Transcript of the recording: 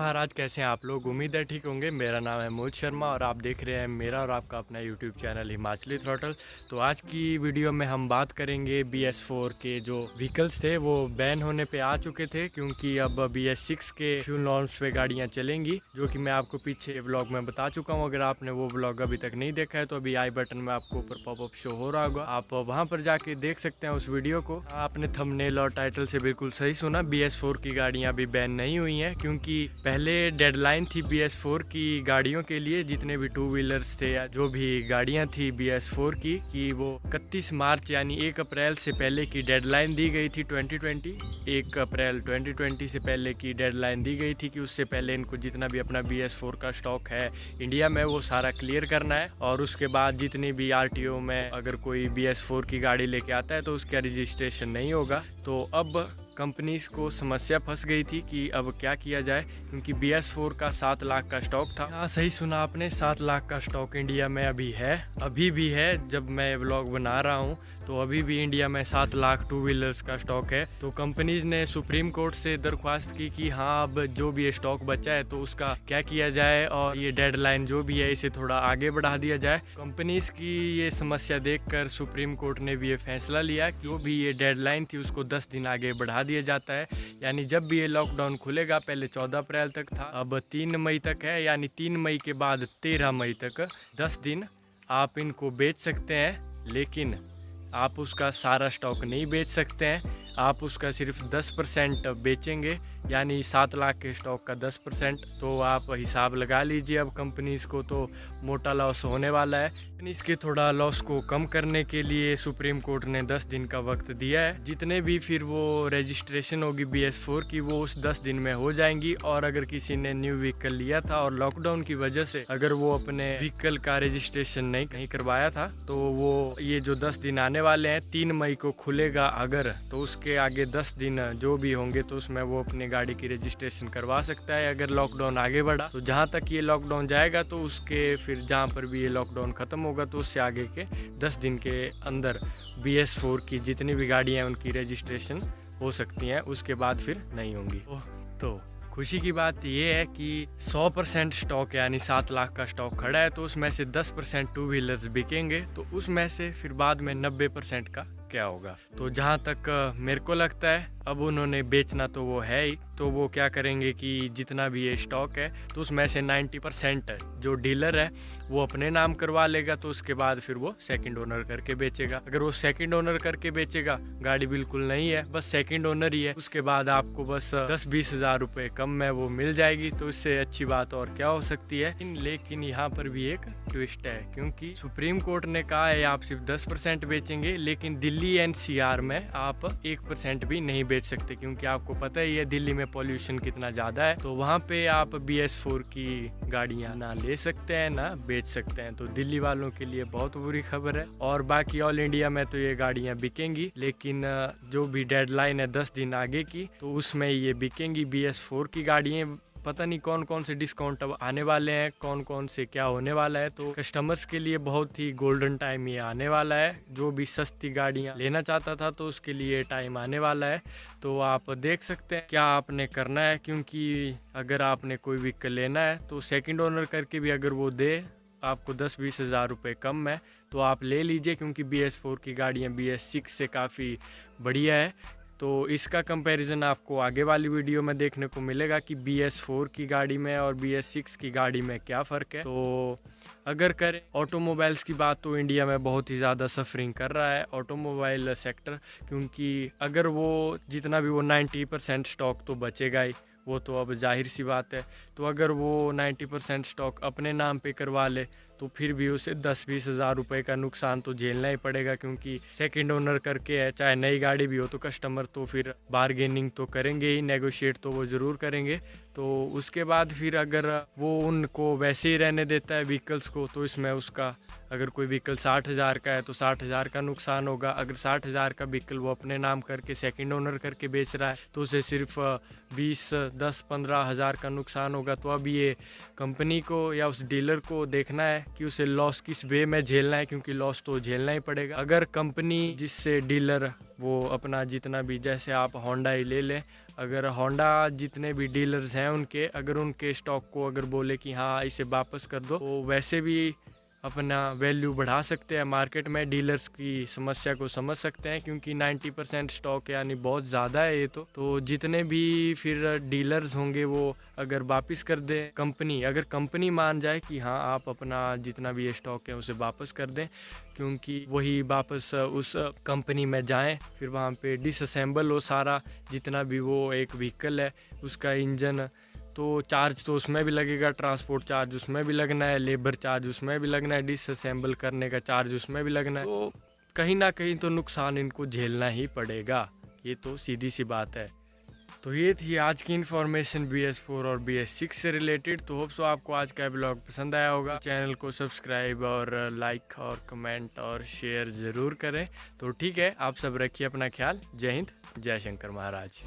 महाराज, कैसे हैं आप लोग? उम्मीद है ठीक होंगे। मेरा नाम है मोहित शर्मा और आप देख रहे हैं मेरा और आपका अपना यूट्यूब चैनल हिमाचली थ्रॉटल। तो आज की वीडियो में हम बात करेंगे BS4 के जो व्हीकल्स थे वो बैन होने पे आ चुके थे, क्योंकि अब BS6 के फ्यूल नॉर्म्स पे गाड़ियाँ चलेंगी, जो कि मैं आपको पीछे व्लॉग में बता चुका हूँ। अगर आपने वो व्लॉग अभी तक नहीं देखा है तो अभी आई बटन में आपको ऊपर पॉपअप शो हो रहा होगा, आप वहाँ पर जाके देख सकते हैं उस वीडियो को। आपने थंबनेल और टाइटल से बिल्कुल सही सुना, BS4 की गाड़ियाँ अभी बैन नहीं हुई हैं, क्योंकि पहले डेडलाइन थी BS4 की गाड़ियों के लिए, जितने भी टू व्हीलर्स थे या जो भी गाड़ियां थी BS4 की, कि वो 31 मार्च यानी 1 अप्रैल से पहले की डेडलाइन दी गई थी। 2020 1 अप्रैल 2020 से पहले की डेडलाइन दी गई थी कि उससे पहले इनको जितना भी अपना BS4 का स्टॉक है इंडिया में वो सारा क्लियर करना है, और उसके बाद जितनी भी RTO में अगर कोई BS4 की गाड़ी लेके आता है तो उसका रजिस्ट्रेशन नहीं होगा। तो अब कंपनीज को समस्या फंस गई थी कि अब क्या किया जाए, क्योंकि BS4 का 7 लाख का स्टॉक था। हाँ, सही सुना आपने, 7 लाख का स्टॉक इंडिया में अभी भी है। जब मैं व्लॉग बना रहा हूँ तो अभी भी इंडिया में 7 लाख टू व्हीलर्स का स्टॉक है। तो कंपनीज ने सुप्रीम कोर्ट से दरख्वास्त की कि हाँ, अब जो भी स्टॉक बचा है तो उसका क्या किया जाए, और ये डेडलाइन जो भी है इसे थोड़ा आगे बढ़ा दिया जाए। कंपनीज की ये समस्या देखकर सुप्रीम कोर्ट ने भी ये फैसला लिया कि जो भी ये डेडलाइन थी उसको 10 दिन आगे बढ़ा दिया जाता है। यानी जब भी ये लॉकडाउन खुलेगा, पहले 14 अप्रैल तक था, अब 3 मई तक है, यानी 3 मई के बाद 13 मई तक 10 दिन आप इनको बेच सकते हैं। लेकिन आप उसका सारा स्टॉक नहीं बेच सकते हैं, आप उसका सिर्फ 10% बेचेंगे, यानी 7 लाख के स्टॉक का 10%। तो आप हिसाब लगा लीजिए, अब कंपनीज को तो मोटा लॉस होने वाला है। इसके थोड़ा लॉस को कम करने के लिए सुप्रीम कोर्ट ने 10 दिन का वक्त दिया है। जितने भी फिर वो रजिस्ट्रेशन होगी BS4 की वो उस 10 दिन में हो जाएंगी। और अगर किसी ने न्यू व्हीकल लिया था और लॉकडाउन की वजह से अगर वो अपने व्हीकल का रजिस्ट्रेशन नहीं करवाया था, तो वो ये जो 10 दिन आने वाले हैं, 3 मई को खुलेगा अगर, तो उसके आगे 10 दिन जो भी होंगे तो उसमें वो अपने गाड़ी की रजिस्ट्रेशन करवा सकता है। अगर लॉकडाउन आगे बढ़ा तो जहाँ तक ये लॉकडाउन जाएगा तो उसके फिर जहाँ पर भी ये लॉकडाउन खत्म होगा तो उससे आगे के 10 दिन के अंदर BS4 की जितनी भी गाड़ियाँ हैं उनकी रजिस्ट्रेशन हो सकती हैं, उसके बाद फिर नहीं होंगी। तो खुशी की बात ये है कि 100% स्टॉक यानी 7 लाख का स्टॉक खड़ा है, तो उसमें से 10% टू व्हीलर्स बिकेंगे, तो उसमें से फिर बाद में 90% का क्या होगा। तो जहाँ तक मेरे को लगता है अब उन्होंने बेचना तो वो है ही, तो वो क्या करेंगे कि जितना भी ये स्टॉक है तो उसमें से 90% जो डीलर है वो अपने नाम करवा लेगा, तो उसके बाद फिर वो सेकंड ओनर करके बेचेगा। अगर वो सेकंड ओनर करके बेचेगा, गाड़ी बिल्कुल नहीं है, बस सेकंड ओनर ही है, उसके बाद आपको बस 10-20 हज़ार रुपये कम में वो मिल जाएगी। तो इससे अच्छी बात और क्या हो सकती है। लेकिन यहाँ पर भी एक ट्विस्ट है, क्योंकि सुप्रीम कोर्ट ने कहा है आप सिर्फ 10% बेचेंगे, लेकिन दिल्ली NCR में आप 1% भी नहीं बेच सकते, क्योंकि आपको पता ही है दिल्ली में पॉल्यूशन कितना ज़्यादा है। तो वहाँ पे आप BS4 की गाड़ियाँ ना ले सकते हैं ना बेच सकते हैं। तो दिल्ली वालों के लिए बहुत बुरी खबर है। और बाकी ऑल इंडिया में तो ये गाड़ियाँ बिकेंगी, लेकिन जो भी डेडलाइन है 10 दिन आगे की, तो उसमें ये बिकेंगी BS4 की गाड़ियाँ। पता नहीं कौन कौन से डिस्काउंट अब आने वाले हैं, कौन कौन से क्या होने वाला है। तो कस्टमर्स के लिए बहुत ही गोल्डन टाइम ये आने वाला है। जो भी सस्ती गाड़ियाँ लेना चाहता था तो उसके लिए टाइम आने वाला है। तो आप देख सकते हैं क्या आपने करना है, क्योंकि अगर आपने कोई व्हीकल लेना है तो सेकंड ओनर करके भी अगर वो दे आपको 10-20 हज़ार रुपये कम है तो आप ले लीजिए, क्योंकि BS4 की गाड़ियाँ BS6 से काफ़ी बढ़िया है। तो इसका कंपैरिजन आपको आगे वाली वीडियो में देखने को मिलेगा कि BS4 की गाड़ी में और BS6 की गाड़ी में क्या फ़र्क है। तो अगर करें ऑटोमोबाइल्स की बात, तो इंडिया में बहुत ही ज़्यादा सफरिंग कर रहा है ऑटोमोबाइल सेक्टर, क्योंकि अगर वो जितना भी वो 90% स्टॉक तो बचेगा ही, वो तो अब जाहिर सी बात है। तो अगर वो 90% स्टॉक अपने नाम पे करवा ले तो फिर भी उसे 10-20 हज़ार रुपये का नुकसान तो झेलना ही पड़ेगा, क्योंकि सेकंड ओनर करके है, चाहे नई गाड़ी भी हो तो कस्टमर तो फिर बारगेनिंग तो करेंगे ही, नेगोशिएट तो वो ज़रूर करेंगे। तो उसके बाद फिर अगर वो उनको वैसे ही रहने देता है व्हीकल्स को, तो इसमें उसका अगर कोई व्हीकल 60 हज़ार का है तो 60 हज़ार का नुकसान होगा। अगर 60 हज़ार का व्हीकल वो अपने नाम करके सेकंड ओनर करके बेच रहा है तो उसे सिर्फ 10-15 हज़ार का नुकसान होगा। तो अब ये कंपनी को या उस डीलर को देखना है कि उसे लॉस किस वे में झेलना है, क्योंकि लॉस तो झेलना ही पड़ेगा। अगर कंपनी जिससे डीलर वो अपना जितना भी, जैसे आप होंडा ही ले लें, अगर होंडा जितने भी डीलर्स हैं उनके, अगर उनके स्टॉक को अगर बोले कि हाँ इसे वापस कर दो, तो वैसे भी अपना वैल्यू बढ़ा सकते हैं मार्केट में। डीलर्स की समस्या को समझ सकते हैं, क्योंकि 90% स्टॉक यानी बहुत ज़्यादा है ये तो जितने भी फिर डीलर्स होंगे वो अगर वापस कर दे कंपनी, अगर कंपनी मान जाए कि हाँ आप अपना जितना भी ये स्टॉक है उसे वापस कर दें, क्योंकि वही वापस उस कंपनी में जाएं, फिर वहाँ पे डिसअसेंबल हो सारा जितना भी वो एक व्हीकल है उसका इंजन, तो चार्ज तो उसमें भी लगेगा, ट्रांसपोर्ट चार्ज उसमें भी लगना है, लेबर चार्ज उसमें भी लगना है, डिसअसेंबल करने का चार्ज उसमें भी लगना है, तो कहीं ना कहीं तो नुकसान इनको झेलना ही पड़ेगा, ये तो सीधी सी बात है। तो ये थी आज की इन्फॉर्मेशन BS4 और BS6 से रिलेटेड। तो होप सो आपको आज का ब्लॉग पसंद आया होगा। चैनल को सब्सक्राइब और लाइक और कमेंट और शेयर ज़रूर करें। तो ठीक है, आप सब रखिए अपना ख्याल। जय हिंद, जय शंकर महाराज।